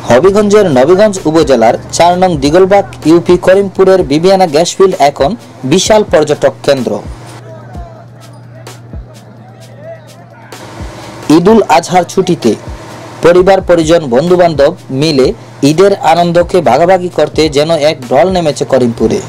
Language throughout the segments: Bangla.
হবিগঞ্জের নবীগঞ্জ উপজেলার ৪ নং Digalbag UP করিমপুরের Bibiyana gas field এখন বিশাল পর্যটক কেন্দ্র। ঈদুল আজহার ছুটিতে পরিবার পরিজন বন্ধুবান্ধব মিলে ঈদের আনন্দকে ভাগাভাগি করতে যেন এক ঢল নেমেছে করিমপুরে।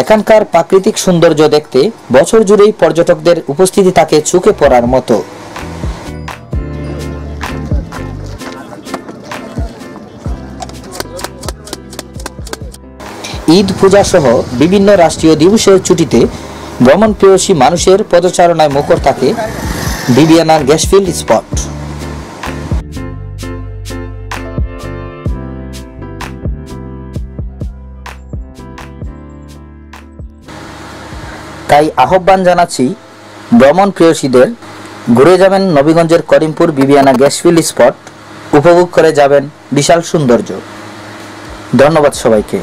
এখানকার প্রাকৃতিক সৌন্দর্য দেখতে বছর জুড়েই পর্যটকদের উপস্থিতি থাকে চোখে পড়ার মতো। ঈদ পূজা সহ বিভিন্ন রাষ্ট্রীয় দিবসের ছুটিতে ভ্রমণ প্রিয়সী মানুষের পদচারণায় মুখর থাকে বিবিয়ানা গ্যাসফিল্ড স্পট। তাই আহ্বান জানাচ্ছি ভ্রমণ প্রিয়সীদের, ঘুরে যাবেন নবীগঞ্জের করিমপুর বিবিয়ানা গ্যাসফিল্ড স্পট, উপভোগ করে যাবেন বিশাল সৌন্দর্য। ধন্যবাদ সবাইকে।